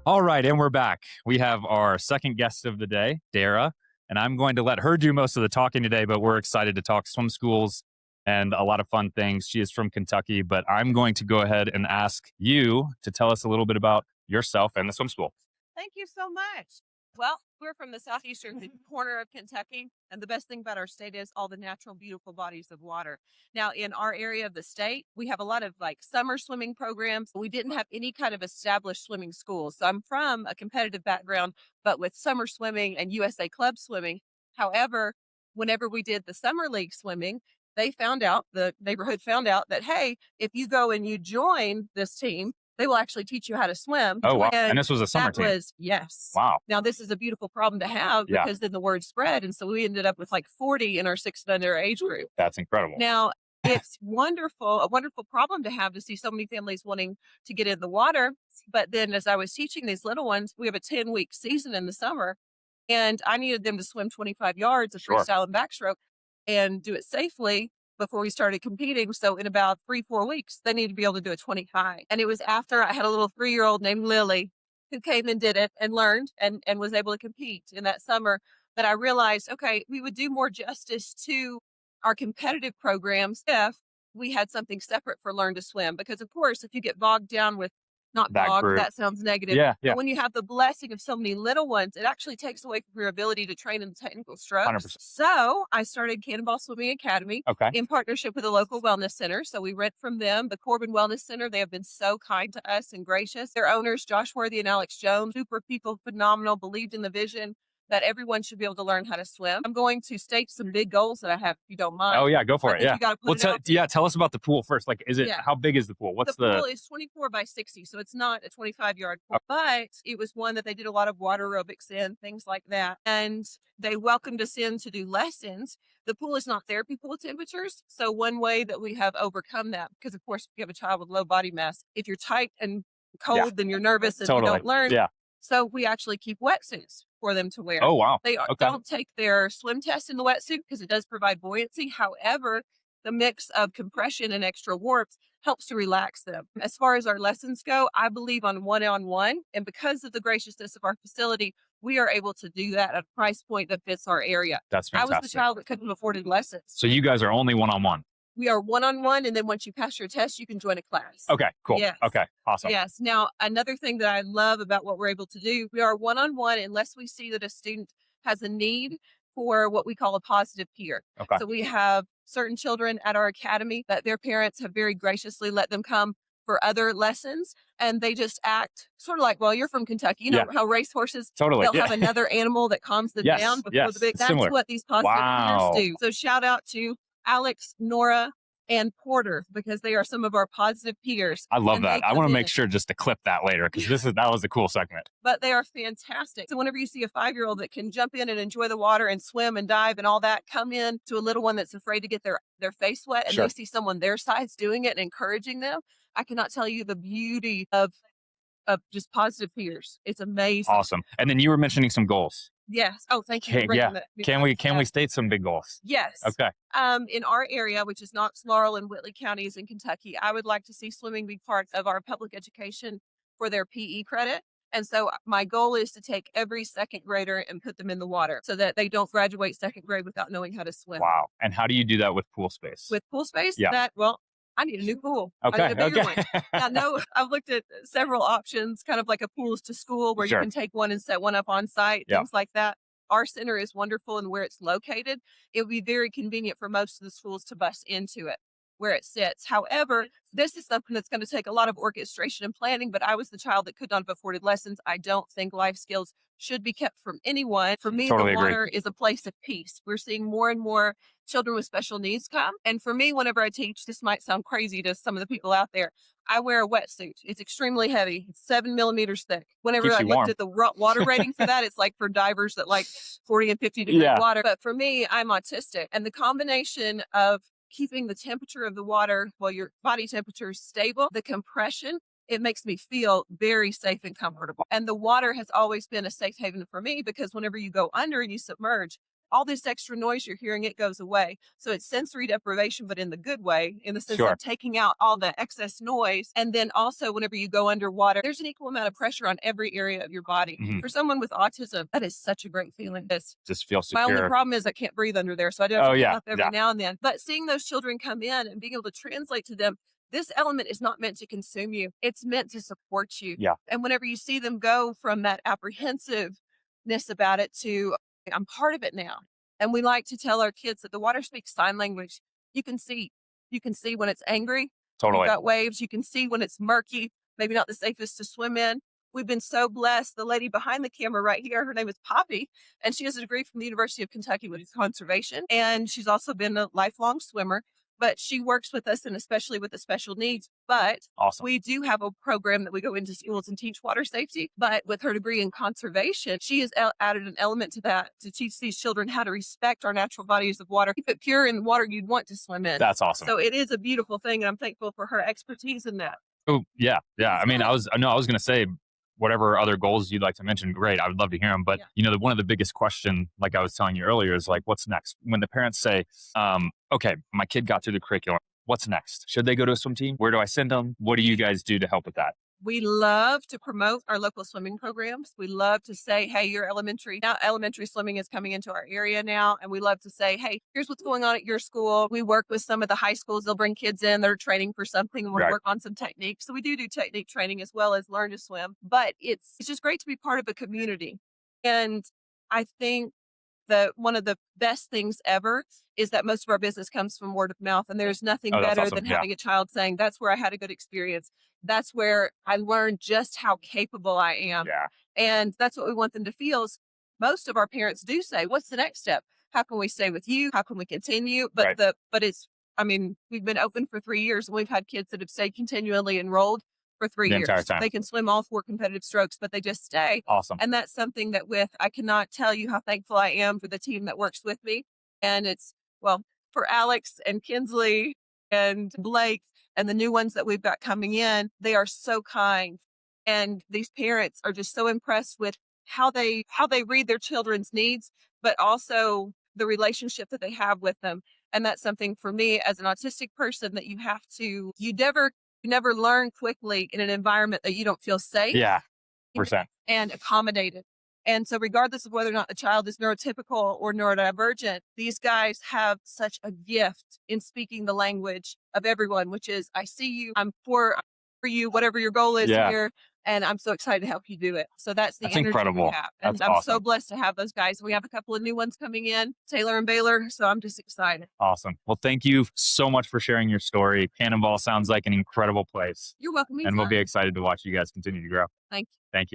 All right, and we're back. We have our second guest of the day, Dara, and I'm going to let her do most of the talking today, but we're excited to talk swim schools and a lot of fun things. She is from Kentucky, but I'm going to go ahead and ask you to tell us a little bit about yourself and the swim school. Thank you so much. Well, we're from the southeastern corner of Kentucky, and the best thing about our state is all the natural, beautiful bodies of water. Now, in our area of the state, we have a lot of like summer swimming programs. We didn't have any kind of established swimming schools. So I'm from a competitive background, but with summer swimming and USA Club swimming. However, whenever we did the summer league swimming, the neighborhood found out that, hey, if you go and you join this team, they will actually teach you how to swim. Oh, wow. And And this was a summer that team. was, yes. Wow. Now, this is a beautiful problem to have Yeah, because then the word spread. And so we ended up with like 40 in our 6 and under age group. that's incredible. Now, it's a wonderful problem to have to see so many families wanting to get in the water. But then as I was teaching these little ones, we have a 10-week season in the summer, and I needed them to swim 25 yards of Sure. freestyle and backstroke and do it safely before we started competing. So in about 3-4 weeks, they need to be able to do a 20 high. And it was after I had a little 3-year-old named Lily who came and did it and learned and was able to compete in that summer that I realized, okay, we would do more justice to our competitive programs if we had something separate for Learn to Swim. Because of course, if you get bogged down with not That bogged, group. that sounds negative. Yeah, yeah, But when you have the blessing of so many little ones, it actually takes away from your ability to train in the technical strokes. 100%. So I started Cannonball Swimming Academy Okay. in partnership with a local wellness center. So we rent from them, the Corbin Wellness Center. They have been so kind to us and gracious. Their owners, Josh Worthy and Alex Jones, super people, phenomenal, believed in the vision that everyone should be able to learn how to swim. I'm going to state some big goals that I have, if you don't Oh, mind. yeah, go I for it. think Yeah. you got to Well, put it out. yeah, tell us about the pool first. Like, Yeah. how big is the pool? The pool is 24 by 60, so it's not a 25-yard pool, but it was one that they did a lot of water aerobics in, things like that. And they welcomed us in to do lessons. The pool is not therapy pool temperatures. So one way that we have overcome that, because of course, if you have a child with low body mass, if you're tight and Yeah, cold, then you're nervous and you totally. don't learn. Yeah. So we actually keep wetsuits for them to wear. Oh, wow. They Okay. don't take their swim test in the wetsuit because it does provide buoyancy. However, the mix of compression and extra warmth helps to relax them. As far as our lessons go, I believe on one. And because of the graciousness of our facility, we are able to do that at a price point that fits our area. That's I was the fantastic. child that couldn't afford lessons. So you guys are only one-on-one. We are one. And then once you pass your test, you can join a class. Okay, cool. Yes. Okay, awesome. Yes. Now, another thing that I love about what we're able to do, we are one unless we see that a student has a need for what we call a positive peer. Okay. So we have certain children at our academy that their parents have very graciously let them come for other lessons, and they just act sort of like, well, you're from Kentucky, you know how racehorses, Totally. they'll Yeah. have another animal that calms them Yes, down before yes, the big. it's That's similar. what these positive Wow. peers do. So shout out to Alex, Nora, and Porter, because they are some of our positive peers. I love And they that. I come want to in. make sure just to clip that later because that was a cool segment. But they are fantastic. So whenever you see a 5-year-old that can jump in and enjoy the water and swim and dive and all that, come in to a little one that's afraid to get their face wet, and Sure. they see someone their size doing it and encouraging them, I cannot tell you the beauty of just positive peers. It's amazing. Awesome. And then you were mentioning some goals. Yes. Oh, thank you for bringing Yeah. that. Can we state some big goals? Yes. Okay. In our area, which is Knox, Laurel, and Whitley counties in Kentucky, I would like to see swimming be part of our public education for their PE credit. And so my goal is to take every second grader and put them in the water so that they don't graduate second grade without knowing how to swim. Wow. And how do you do that with pool space? With pool space, Yeah. I need a new pool. Okay. I need a bigger Okay. one. I know I've looked at several options, kind of like a pools to school where Sure. you can take one and set one up on site, Yeah. things like that. Our center is wonderful in where it's located. It would be very convenient for most of the schools to bus into it where it sits. However, this is something that's going to take a lot of orchestration and planning, but I was the child that could not have afforded lessons. I don't think life skills should be kept from anyone. For me, Totally the agree. water is a place of peace. We're seeing more and more children with special needs come. And for me, whenever I teach, this might sound crazy to some of the people out there, I wear a wetsuit. It's extremely heavy. It's 7 millimeters thick. Whenever Keeps I you looked warm. at the water rating for that, it's like for divers that like 40 and 50 degree Yeah. water. But for me, I'm autistic. And the combination of keeping the temperature of the water while your body temperature is stable, the compression, it makes me feel very safe and comfortable. And the water has always been a safe haven for me because whenever you go under and you submerge, all this extra noise you're hearing, it goes away. So it's sensory deprivation, but in the good way, in the sense Sure. of taking out all the excess noise. And then also, whenever you go underwater, there's an equal amount of pressure on every area of your body. Mhm. For someone with autism, that is such a great feeling. Just feel My only secure. problem is I can't breathe under there, so I do have Oh, to get yeah, up every yeah. now and then. But seeing those children come in and being able to translate to them, this element is not meant to consume you. It's meant to support you. Yeah. And whenever you see them go from that apprehensiveness about it to, I'm part of it now. And we like to tell our kids that the water speaks sign language. You can see when it's angry. Totally. You've got waves. You can see when it's murky, maybe not the safest to swim in. We've been so blessed. The lady behind the camera right here, her name is Poppy, and she has a degree from the University of Kentucky with conservation. And she's also been a lifelong swimmer, but she works with us, and especially with the special needs. But Awesome. we do have a program that we go into schools and teach water safety. But with her degree in conservation, she has added an element to that to teach these children how to respect our natural bodies of water, keep it pure in the water you'd want to swim in. That's awesome. So it is a beautiful thing, and I'm thankful for her expertise in that. Oh, yeah. Yeah. I mean, Yeah. I was going to say, whatever other goals you'd like to mention, great. I would love to hear them. But, Yeah. one of the biggest question, like I was telling you earlier, is like, what's next? When the parents say, okay, my kid got through the curriculum, what's next? Should they go to a swim team? Where do I send them? What do you guys do to help with that? We love to promote our local swimming programs. We love to say, hey, your elementary swimming is coming into our area now. And we love to say, hey, here's what's going on at your school. We work with some of the high schools. They'll bring kids in, they're training for something, and we'll Right. work on some techniques. So we do technique training as well as learn to swim. But it's just great to be part of a community. And I think that one of the best things ever is that most of our business comes from word of mouth. And there's nothing Oh, that's better awesome. than Yeah. having a child saying, that's where I had a good experience. That's where I learned just how capable I am. Yeah. And that's what we want them to feel. Most of our parents do say, what's the next step? How can we stay with you? How can we continue? But Right. we've been open for 3 years, and we've had kids that have stayed continually enrolled for 3 The years. entire time. They can swim all 4 competitive strokes, but they just stay. Awesome. And that's something that I cannot tell you how thankful I am for the team that works with me. And it's, for Alex and Kinsley and Blake and the new ones that we've got coming in, they are so kind. And these parents are just so impressed with how they read their children's needs, but also the relationship that they have with them. And that's something for me as an autistic person that you never learn quickly in an environment that you don't feel safe Yeah. %. and accommodated. And so regardless of whether or not the child is neurotypical or neurodivergent, these guys have such a gift in speaking the language of everyone, which is, I see you, I'm for you, whatever your goal is Yeah. here. And I'm so excited to help you do it. So that's the That's energy incredible. we have. And That's I'm so awesome. blessed to have those guys. We have a couple of new ones coming in, Taylor and Baylor. So I'm just excited. Awesome. Well, thank you so much for sharing your story. Cannonball sounds like an incredible place. You're welcome. And we'll be excited to watch you guys continue to grow. Thank you. Thank you.